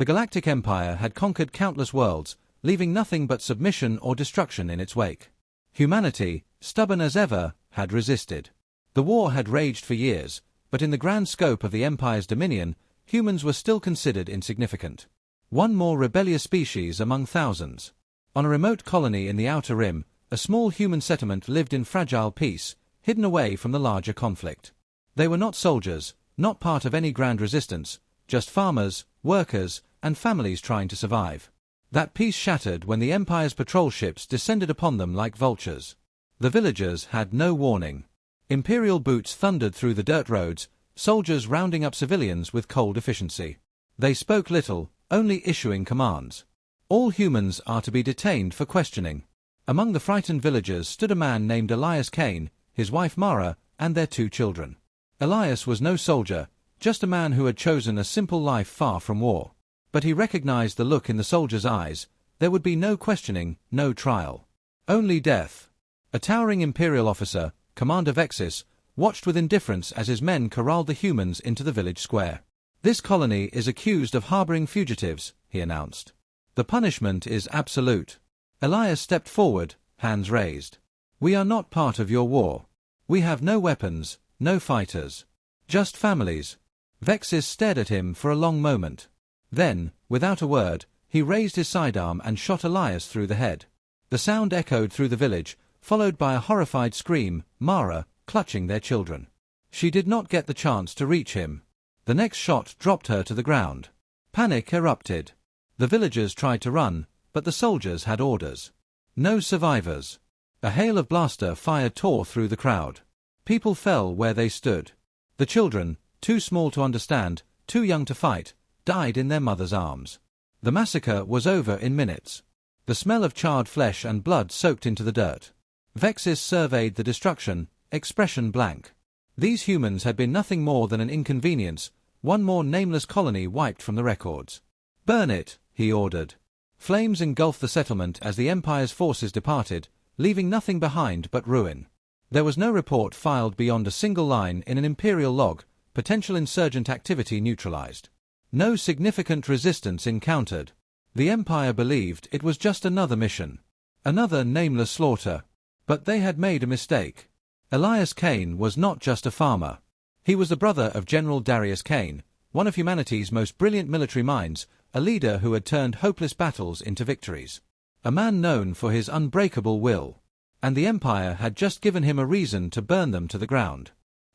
The Galactic Empire had conquered countless worlds, leaving nothing but submission or destruction in its wake. Humanity, stubborn as ever, had resisted. The war had raged for years, but in the grand scope of the Empire's dominion, humans were still considered insignificant. One more rebellious species among thousands. On a remote colony in the Outer Rim, a small human settlement lived in fragile peace, hidden away from the larger conflict. They were not soldiers, not part of any grand resistance, just farmers, workers, and families trying to survive. That peace shattered when the Empire's patrol ships descended upon them like vultures. The villagers had no warning. Imperial boots thundered through the dirt roads, soldiers rounding up civilians with cold efficiency. They spoke little, only issuing commands. All humans are to be detained for questioning. Among the frightened villagers stood a man named Darius Cain, his wife Mara, and their 2 children. Elias was no soldier, just a man who had chosen a simple life far from war. But he recognized the look in the soldier's eyes. There would be no questioning, no trial. Only death. A towering Imperial officer, Commander Vexis, watched with indifference as his men corralled the humans into the village square. "This colony is accused of harboring fugitives," he announced. "The punishment is absolute." Elias stepped forward, hands raised. "We are not part of your war. We have no weapons, no fighters. Just families." Vexis stared at him for a long moment. Then, without a word, he raised his sidearm and shot Elias through the head. The sound echoed through the village, followed by a horrified scream, Mara, clutching their children. She did not get the chance to reach him. The next shot dropped her to the ground. Panic erupted. The villagers tried to run, but the soldiers had orders. No survivors. A hail of blaster fire tore through the crowd. People fell where they stood. The children, too small to understand, too young to fight, died in their mother's arms. The massacre was over in minutes. The smell of charred flesh and blood soaked into the dirt. Vexis surveyed the destruction, expression blank. These humans had been nothing more than an inconvenience, one more nameless colony wiped from the records. "Burn it," he ordered. Flames engulfed the settlement as the Empire's forces departed, leaving nothing behind but ruin. There was no report filed beyond a single line in an Imperial log, potential insurgent activity neutralized. No significant resistance encountered. The Empire believed it was just another mission. Another nameless slaughter. But they had made a mistake. Darius Cain was not just a farmer. He was the brother of General Darius Cain, one of humanity's most brilliant military minds, a leader who had turned hopeless battles into victories. A man known for his unbreakable will. And the Empire had just given him a reason to burn them to the ground.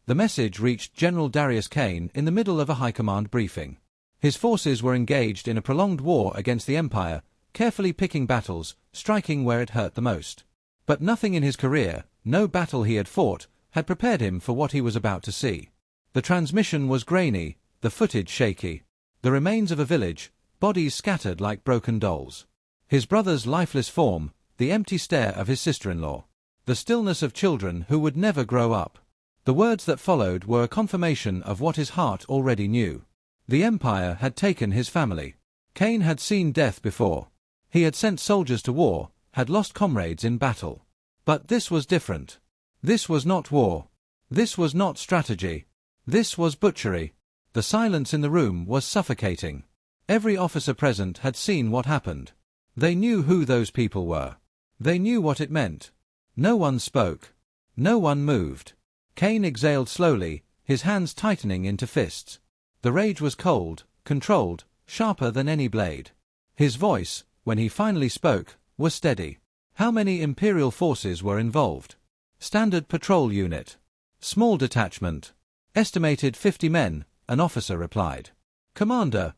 The message reached General Darius Cain in the middle of a high command briefing. His forces were engaged in a prolonged war against the Empire, carefully picking battles, striking where it hurt the most. But nothing in his career, no battle he had fought, had prepared him for what he was about to see. The transmission was grainy, the footage shaky. The remains of a village, bodies scattered like broken dolls. His brother's lifeless form, the empty stare of his sister-in-law. The stillness of children who would never grow up. The words that followed were a confirmation of what his heart already knew. The Empire had taken his family. Cain had seen death before. He had sent soldiers to war, had lost comrades in battle. But this was different. This was not war. This was not strategy. This was butchery. The silence in the room was suffocating. Every officer present had seen what happened. They knew who those people were. They knew what it meant. No one spoke. No one moved. Cain exhaled slowly, his hands tightening into fists. The rage was cold, controlled, sharper than any blade. His voice, when he finally spoke, was steady. How many Imperial forces were involved? Standard patrol unit. Small detachment. Estimated 50 men, an officer replied. Commander.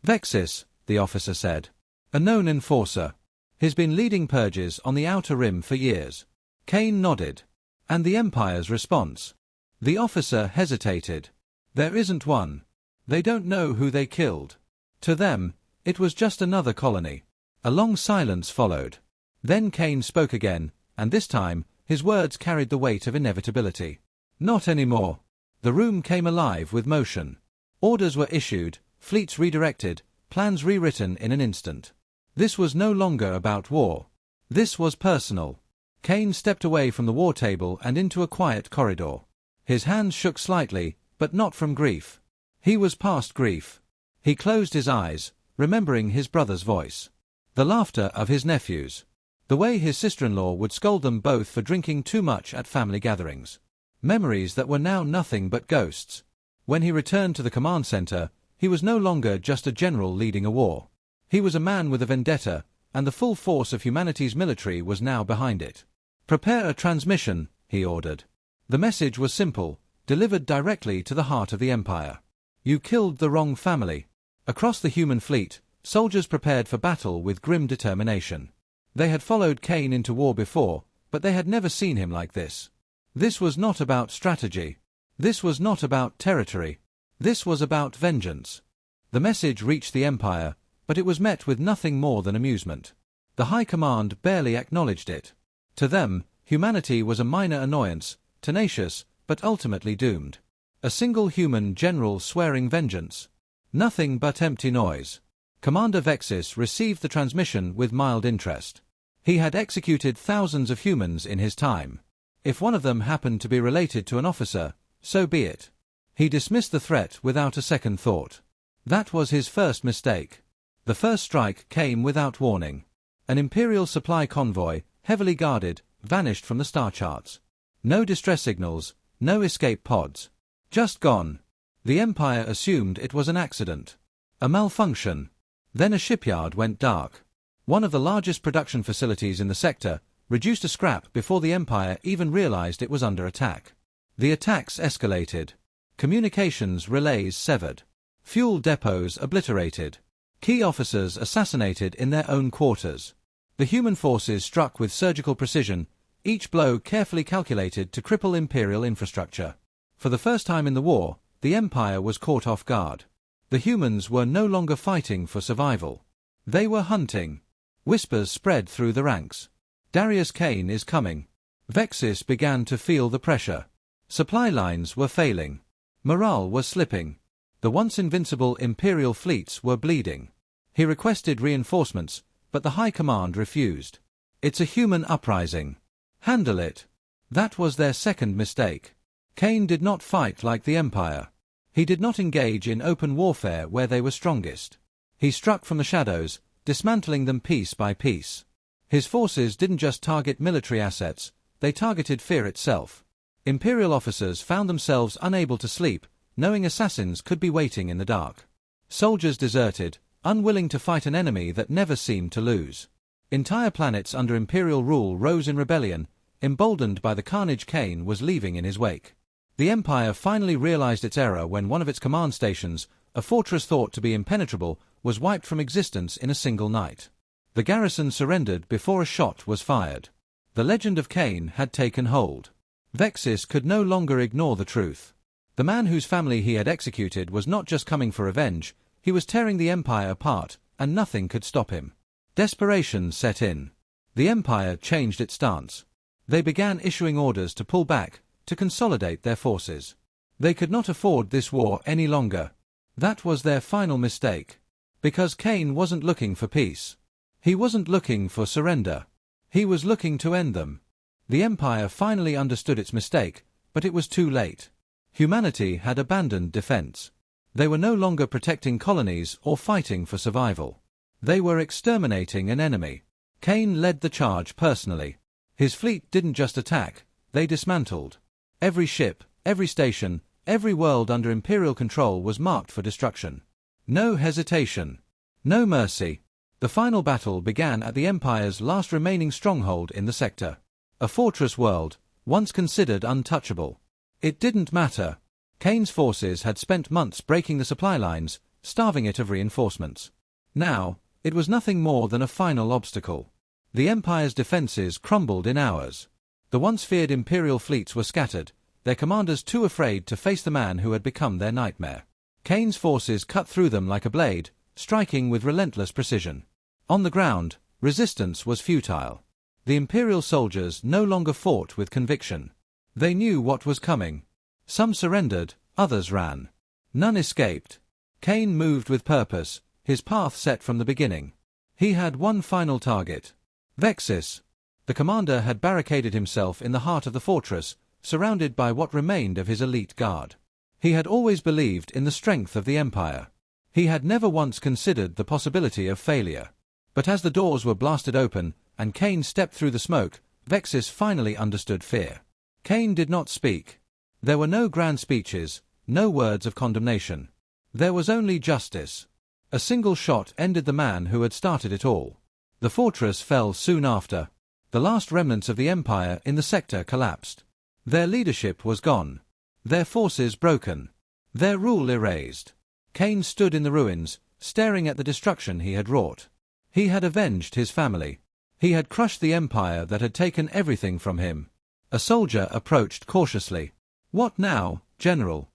Vexis, the officer said. A known enforcer. He's been leading purges on the Outer Rim for years. Cain nodded. And the Empire's response? The officer hesitated. There isn't one. They don't know who they killed. To them, it was just another colony. A long silence followed. Then Cain spoke again, and this time, his words carried the weight of inevitability. Not anymore. The room came alive with motion. Orders were issued, fleets redirected, plans rewritten in an instant. This was no longer about war. This was personal. Cain stepped away from the war table and into a quiet corridor. His hands shook slightly, but not from grief. He was past grief. He closed his eyes, remembering his brother's voice. The laughter of his nephews. The way his sister-in-law would scold them both for drinking too much at family gatherings. Memories that were now nothing but ghosts. When he returned to the command center, he was no longer just a general leading a war. He was a man with a vendetta, and the full force of humanity's military was now behind it. "Prepare a transmission," he ordered. The message was simple, delivered directly to the heart of the Empire. "You killed the wrong family." Across the human fleet, soldiers prepared for battle with grim determination. They had followed Cain into war before, but they had never seen him like this. This was not about strategy. This was not about territory. This was about vengeance. The message reached the Empire, but it was met with nothing more than amusement. The High Command barely acknowledged it. To them, humanity was a minor annoyance, tenacious, but ultimately doomed. A single human general swearing vengeance. Nothing but empty noise. Commander Vexis received the transmission with mild interest. He had executed thousands of humans in his time. If one of them happened to be related to an officer, so be it. He dismissed the threat without a second thought. That was his first mistake. The first strike came without warning. An Imperial supply convoy, heavily guarded, vanished from the star charts. No distress signals, no escape pods. Just gone. The Empire assumed it was an accident. A malfunction. Then a shipyard went dark. One of the largest production facilities in the sector, reduced to scrap before the Empire even realized it was under attack. The attacks escalated. Communications relays severed. Fuel depots obliterated. Key officers assassinated in their own quarters. The human forces struck with surgical precision, each blow carefully calculated to cripple Imperial infrastructure. For the first time in the war, the Empire was caught off guard. The humans were no longer fighting for survival. They were hunting. Whispers spread through the ranks. Darius Cain is coming. Vexis began to feel the pressure. Supply lines were failing. Morale was slipping. The once invincible Imperial fleets were bleeding. He requested reinforcements, but the High Command refused. "It's a human uprising. Handle it." That was their second mistake. Cain did not fight like the Empire. He did not engage in open warfare where they were strongest. He struck from the shadows, dismantling them piece by piece. His forces didn't just target military assets, they targeted fear itself. Imperial officers found themselves unable to sleep, knowing assassins could be waiting in the dark. Soldiers deserted, unwilling to fight an enemy that never seemed to lose. Entire planets under Imperial rule rose in rebellion, emboldened by the carnage Cain was leaving in his wake. The Empire finally realized its error when one of its command stations, a fortress thought to be impenetrable, was wiped from existence in a single night. The garrison surrendered before a shot was fired. The legend of Cain had taken hold. Vexis could no longer ignore the truth. The man whose family he had executed was not just coming for revenge, he was tearing the Empire apart, and nothing could stop him. Desperation set in. The Empire changed its stance. They began issuing orders to pull back, to consolidate their forces. They could not afford this war any longer. That was their final mistake. Because Cain wasn't looking for peace. He wasn't looking for surrender. He was looking to end them. The Empire finally understood its mistake, but it was too late. Humanity had abandoned defense. They were no longer protecting colonies or fighting for survival. They were exterminating an enemy. Cain led the charge personally. His fleet didn't just attack, they dismantled. Every ship, every station, every world under Imperial control was marked for destruction. No hesitation. No mercy. The final battle began at the Empire's last remaining stronghold in the sector. A fortress world, once considered untouchable. It didn't matter. Cain's forces had spent months breaking the supply lines, starving it of reinforcements. Now, it was nothing more than a final obstacle. The Empire's defenses crumbled in hours. The once feared Imperial fleets were scattered, their commanders too afraid to face the man who had become their nightmare. Cain's forces cut through them like a blade, striking with relentless precision. On the ground, resistance was futile. The Imperial soldiers no longer fought with conviction. They knew what was coming. Some surrendered, others ran. None escaped. Cain moved with purpose, his path set from the beginning. He had one final target. Vexis. The commander had barricaded himself in the heart of the fortress, surrounded by what remained of his elite guard. He had always believed in the strength of the Empire. He had never once considered the possibility of failure. But as the doors were blasted open, and Cain stepped through the smoke, Vexis finally understood fear. Cain did not speak. There were no grand speeches, no words of condemnation. There was only justice. A single shot ended the man who had started it all. The fortress fell soon after. The last remnants of the empire in the sector collapsed. Their leadership was gone. Their forces broken. Their rule erased. Cain stood in the ruins, staring at the destruction he had wrought. He had avenged his family. He had crushed the empire that had taken everything from him. A soldier approached cautiously. "What now, General?"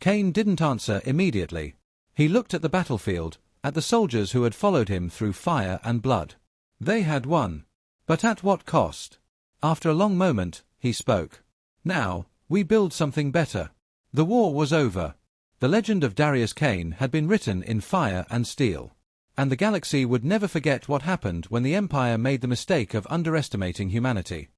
Cain didn't answer immediately. He looked at the battlefield, at the soldiers who had followed him through fire and blood. They had won. But at what cost? After a long moment, he spoke. "Now, we build something better." The war was over. The legend of Darius Cain had been written in fire and steel. And the galaxy would never forget what happened when the Empire made the mistake of underestimating humanity.